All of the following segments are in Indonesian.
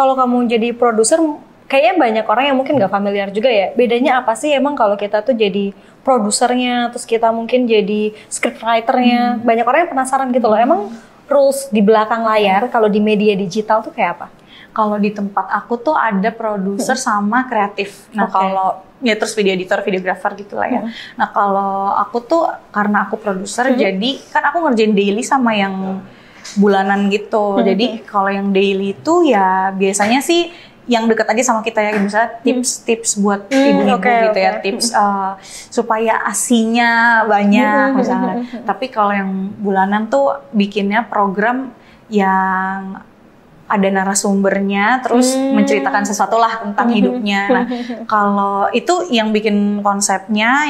kalau kamu jadi produser, kayaknya banyak orang yang mungkin nggak familiar juga ya. Bedanya apa sih emang kalau kita tuh jadi produsernya, terus kita mungkin jadi scriptwriternya. Banyak orang yang penasaran gitu loh. Emang rules di belakang layar kalau di media digital tuh kayak apa? Kalau di tempat aku tuh ada produser sama kreatif. Nah kalau ya terus video editor, videographer gitu lah ya. Nah kalau aku tuh karena aku produser, jadi kan aku ngerjain daily sama yang bulanan gitu. Jadi kalau yang daily itu ya biasanya sih yang deket aja sama kita ya, misalnya tips-tips buat ibu-ibu gitu ya, tips supaya asinya banyak misalnya. Tapi kalau yang bulanan tuh bikinnya program yang ada narasumbernya, terus menceritakan sesuatu lah tentang hidupnya. Nah, kalau itu yang bikin konsepnya,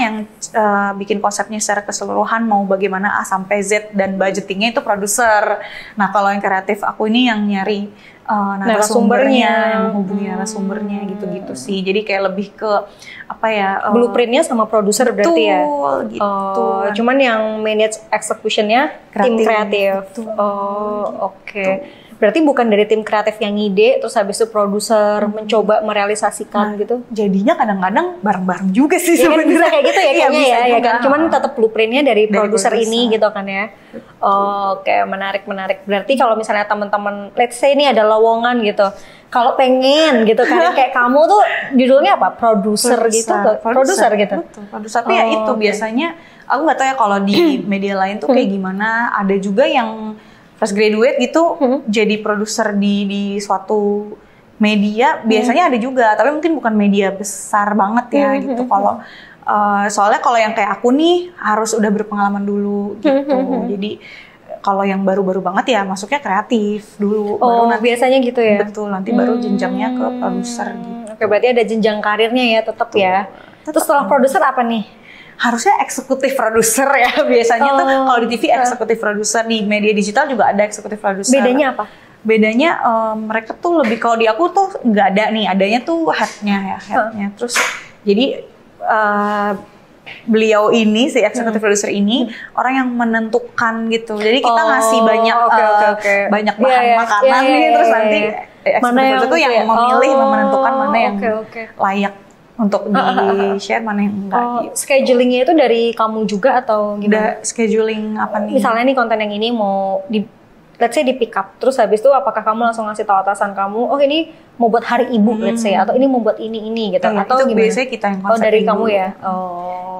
bikin konsepnya secara keseluruhan mau bagaimana A sampai Z dan budgetingnya itu produser. Nah, kalau yang kreatif aku ini yang nyari narasumbernya, yang hubungi narasumbernya gitu-gitu sih. Jadi kayak lebih ke apa ya? Blueprintnya sama produser berarti ya. Gitu. Cuman yang manage executionnya tim kreatif. Oke. Berarti bukan dari tim kreatif yang ngide, terus habis itu produser mencoba merealisasikan gitu. Jadinya kadang-kadang bareng-bareng juga sih sebenarnya. Kan bisa kayak gitu ya kayaknya ya kan. Cuman tetap blueprintnya dari produser ini gitu kan ya. Oke, menarik. Berarti kalau misalnya teman-teman, let's say ini ada lowongan gitu. Kalau pengen gitu kan, kayak kamu tuh judulnya apa? Produser gitu? Produser gitu? Produser, tapi ya itu biasanya, aku nggak tahu ya kalau di media lain tuh kayak gimana. Ada juga yang fresh graduate gitu jadi produser di suatu media, biasanya ada juga, tapi mungkin bukan media besar banget ya gitu. Kalau soalnya kalau yang kayak aku nih harus udah berpengalaman dulu gitu. Jadi kalau yang baru-baru banget ya masuknya kreatif dulu, baru nanti biasanya gitu ya. Betul, nanti baru jenjangnya ke produser gitu. Oke, berarti ada jenjang karirnya ya tetap ya. Terus setelah produser apa nih? Harusnya eksekutif produser ya biasanya tuh kalau di TV eksekutif produser, di media digital juga ada eksekutif produser. Bedanya apa? Bedanya mereka tuh lebih, kalau di aku tuh nggak ada nih, adanya tuh headnya. Terus jadi beliau ini si eksekutif produser ini orang yang menentukan gitu. Jadi kita ngasih banyak banyak bahan makanan nih, terus nanti eksekutif produser tuh yang memilih, menentukan mana yang layak untuk di-share, mana yang enggak gitu. Schedulingnya itu dari kamu juga atau gimana? Scheduling apa nih? Misalnya nih konten yang ini mau let's say di pick up, terus habis itu apakah kamu langsung ngasih tahu atasan kamu, oh ini mau buat hari ibu let's say, atau ini mau buat ini gitu, atau itu gimana? Biasanya kita yang konsep dari kamu ya?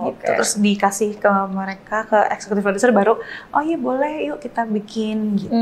Gitu. Terus dikasih ke mereka, ke eksekutif produser, baru oh iya boleh yuk kita bikin gitu.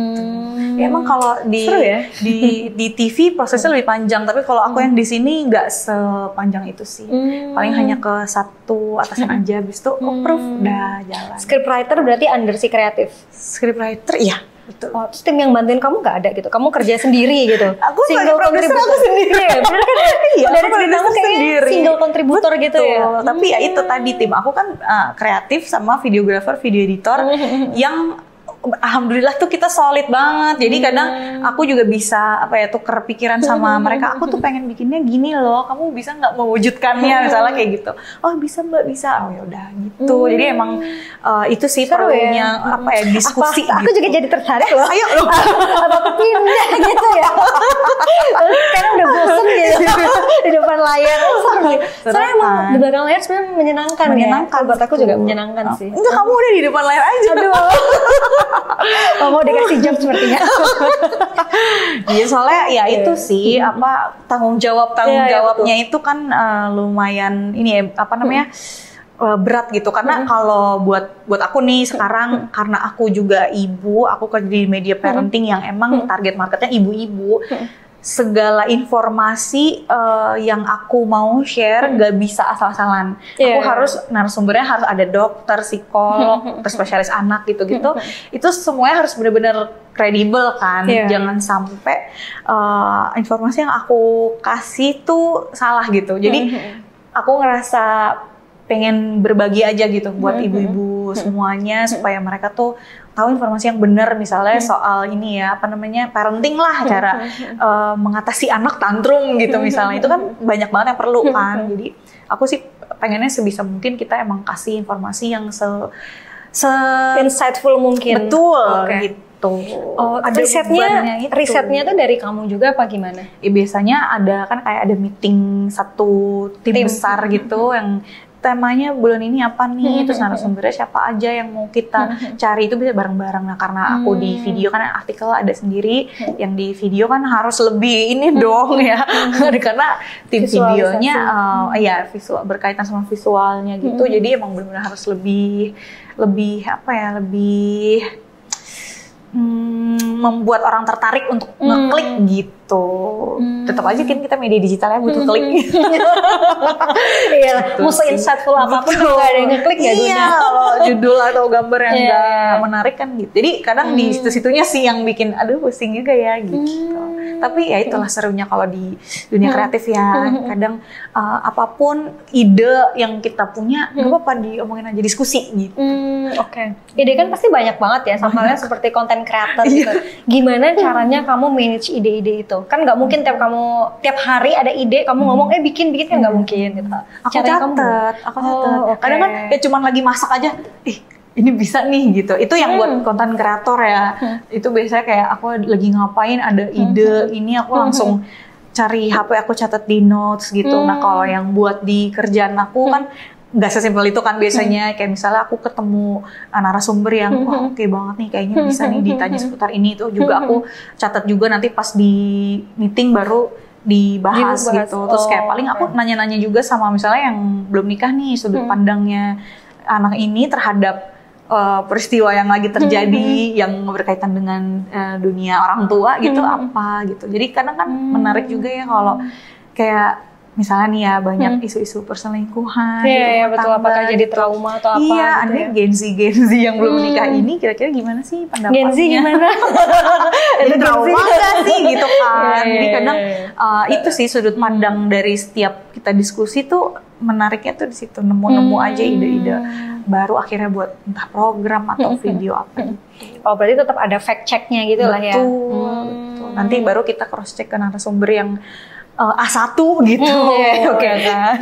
Ya, emang kalau di TV prosesnya lebih panjang, tapi kalau aku yang di sini nggak sepanjang itu sih. Paling hanya ke satu atasan aja, habis itu approve, udah jalan. Scriptwriter berarti under si kreatif? Scriptwriter, iya. Betul. Terus tim yang bantuin kamu nggak ada gitu? Kamu kerja sendiri gitu? Aku single kontributor. Aku sendiri. Bener kan? Iya, dari ceritamu kayaknya single kontributor gitu ya? Tapi ya itu tadi, tim aku kan kreatif sama videographer, video editor yang alhamdulillah tuh kita solid banget. Jadi kadang aku juga bisa tuker pikiran sama mereka. Aku tuh pengen bikinnya gini loh. Kamu bisa nggak mewujudkannya misalnya kayak gitu. Oh bisa mbak, bisa. Oh ya udah gitu. Jadi emang itu sih perlunya diskusi. Aku gitu. juga jadi tertarik loh. Ayo loh. Apa pindah gitu ya. Karena udah bosen gitu di depan layar. Soalnya emang di belakang layar sebenarnya menyenangkan ya. Buat aku juga menyenangkan sih. Enggak, kamu udah di depan layar aja. Aduh. Mau dikasih job sepertinya. Iya, soalnya ya itu sih tanggung jawabnya itu kan lumayan ini ya berat gitu, karena kalau buat aku nih sekarang karena aku juga ibu, aku kerja di media parenting yang emang target marketnya ibu-ibu. Segala informasi yang aku mau share gak bisa asal-asalan. Aku harus narasumbernya harus ada dokter, psikolog, spesialis anak gitu-gitu. Itu semuanya harus benar-benar kredibel kan. Jangan sampai informasi yang aku kasih tuh salah gitu. Jadi aku ngerasa pengen berbagi aja gitu buat ibu-ibu semuanya, supaya mereka tuh tahu informasi yang benar, misalnya soal ini ya parenting lah, cara mengatasi anak tantrum gitu misalnya, itu kan banyak banget yang perlu kan. Jadi aku sih pengennya sebisa mungkin kita emang kasih informasi yang se insightful mungkin. Betul gitu. gitu. Oh, Ada bebannya itu. risetnya tuh dari kamu juga apa gimana? Ya, biasanya ada kan kayak ada meeting satu tim besar gitu yang temanya bulan ini apa nih, terus narasumbernya siapa aja yang mau kita cari, itu bisa bareng-bareng. Nah karena aku di video kan artikel ada sendiri, yang di video kan harus lebih ini dong ya, karena tim videonya ya visual, berkaitan sama visualnya gitu, jadi emang benar-benar harus lebih apa ya, lebih membuat orang tertarik untuk ngeklik gitu. Tetap aja kan kita media digitalnya butuh klik. Iya, mau se-insightful apapun juga ada yang ngeklik ya. Iya, kalau judul atau gambar yang nggak menarik kan gitu. Jadi kadang di situ-situnya sih yang bikin aduh pusing juga ya gitu. Tapi ya itulah serunya kalau di dunia kreatif ya. Kadang apapun ide yang kita punya, nggak apa-apa diomongin aja, diskusi gitu. Oke. Ide kan pasti banyak banget ya, sama halnya seperti konten creator gitu. Gimana caranya kamu manage ide-ide itu? Kan nggak mungkin tiap hari ada ide kamu ngomong bikin kan nggak mungkin gitu. Aku catat. Kadang kan ya cuman lagi masak aja, ini bisa nih gitu. Itu yang buat konten kreator ya. Itu biasanya kayak aku lagi ngapain ada ide ini, aku langsung cari HP, aku catat di notes gitu. Nah kalau yang buat di kerjaan aku kan nggak sesimpel itu kan biasanya. Kayak misalnya aku ketemu narasumber yang wah oke banget nih, kayaknya bisa nih ditanya seputar ini, itu juga aku catat juga, nanti pas di meeting baru dibahas gitu. Terus kayak paling aku nanya-nanya juga sama misalnya yang belum nikah nih, sudut pandangnya anak ini terhadap peristiwa yang lagi terjadi yang berkaitan dengan dunia orang tua gitu apa gitu. Jadi kadang kan menarik juga ya kalau kayak misalnya nih ya banyak isu-isu perselingkuhan. Iya betul, apakah jadi trauma atau apa? Iya, gitu ada Gen Z yang belum menikah ini kira-kira gimana sih pendapatnya? Gen Z gimana? Itu trauma gak sih gitu kan? Jadi kadang itu sih sudut pandang dari setiap kita diskusi tuh menariknya tuh di situ, nemu aja ide-ide baru akhirnya buat entah program atau video apa. Oh berarti tetap ada fact checknya gitu lah ya? Betul. Nanti baru kita cross check ke narasumber yang A1 gitu. Oke kan.